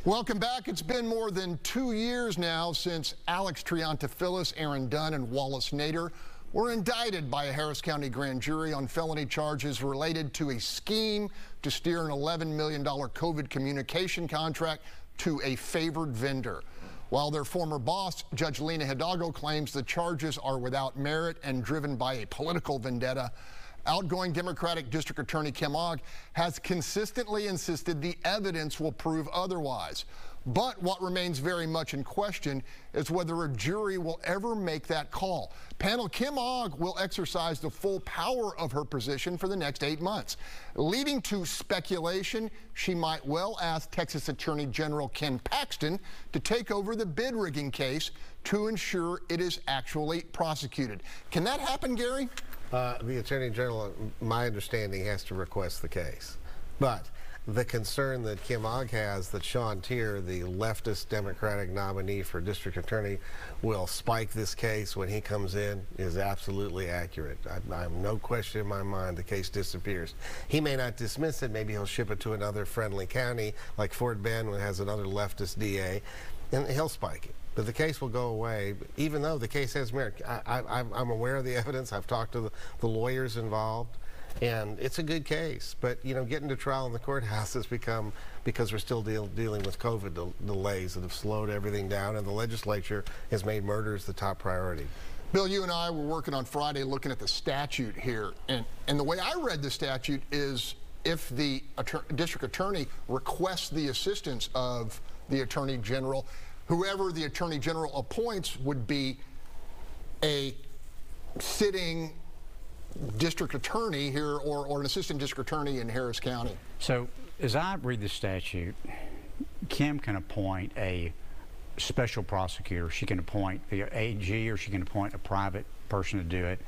Welcome back. It's been more than 2 years now since Alex Triantaphyllis, Aaron Dunn, and Wallis Nader were indicted by a Harris County grand jury on felony charges related to a scheme to steer an $11 million COVID communication contract to a favored vendor. While their former boss, Judge Lena Hidalgo, claims the charges are without merit and driven by a political vendetta, outgoing Democratic District Attorney Kim Ogg has consistently insisted the evidence will prove otherwise. But what remains very much in question is whether a jury will ever make that call. Panel, Kim Ogg will exercise the full power of her position for the next 8 months, leading to speculation she might well ask Texas Attorney General Ken Paxton to take over the bid rigging case to ensure it is actually prosecuted. Can that happen, Gary? The Attorney General, my understanding, has to request the case. But the concern that Kim Ogg has that Sean Teare, the leftist Democratic nominee for District Attorney, will spike this case when he comes in is absolutely accurate. I have no question in my mind the case disappears. He may not dismiss it. Maybe he'll ship it to another friendly county like Fort Bend, which has another leftist DA, and he'll spike it. But the case will go away, even though the case has merit. I'm aware of the evidence. I've talked to the lawyers involved, and it's a good case. But, you know, getting to trial in the courthouse has become, because we're still dealing with COVID delays that have slowed everything down, and the legislature has made murders the top priority. Bill, you and I were working on Friday looking at the statute here, and the way I read the statute is if the district attorney requests the assistance of the Attorney General, whoever the Attorney General appoints would be a sitting district attorney here or an assistant district attorney in Harris County. So as I read the statute, Kim can appoint a special prosecutor. She can appoint the AG, or she can appoint a private person to do it.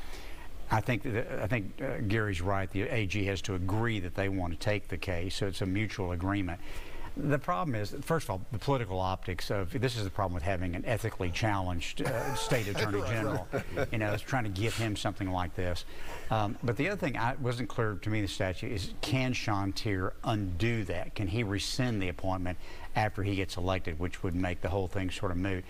I think Gary's right. The AG has to agree that they want to take the case, so it's a mutual agreement. The problem is, first of all, the political optics of this is the problem with having an ethically challenged state attorney general. You know, it's trying to give him something like this. But the other thing wasn't clear to me in the statute is, can Sean Teare undo that? Can he rescind the appointment after he gets elected, which would make the whole thing sort of moot?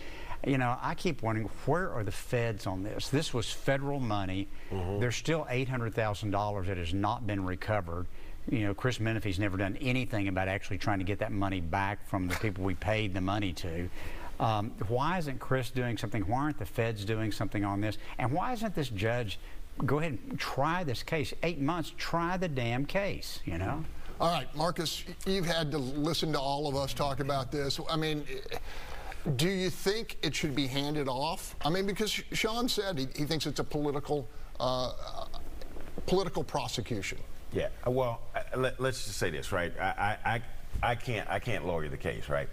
You know, I keep wondering, where are the feds on this? This was federal money. There's still $800,000 that has not been recovered. You know, Chris Menefee's never done anything about actually trying to get that money back from the people we paid the money to. Why isn't Chris doing something? Why aren't the feds doing something on this? And why isn't this judge go ahead and try this case? 8 months, try the damn case, you know? All right, Marcus, you've had to listen to all of us talk about this. I mean, do you think it should be handed off? I mean, because Sean said he thinks it's a political prosecution. Yeah, well, let's just say this, right? I can't lawyer the case, right?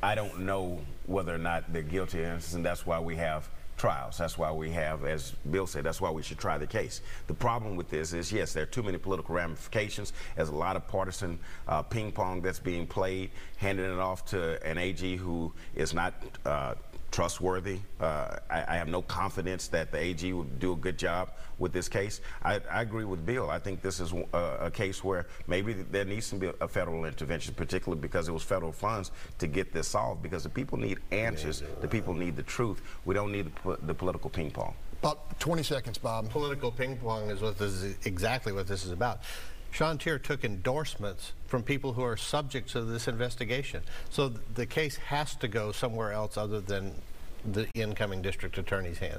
I don't know whether or not they're guilty or innocent, and that's why we have trials. That's why we have, as Bill said, that's why we should try the case. The problem with this is, yes, there are too many political ramifications. There's a lot of partisan ping pong that's being played, handing it off to an AG who is not trustworthy. I have no confidence that the AG will do a good job with this case. I agree with Bill. I think this is a case where maybe there needs to be a federal intervention, particularly because it was federal funds to get this solved, because the people need answers. The people need the truth. We don't need the political ping pong. About 20 seconds, Bob. Political ping pong is exactly what this is about. Sean Teare took endorsements from people who are subjects of this investigation. So the case has to go somewhere else other than the incoming district attorney's hands.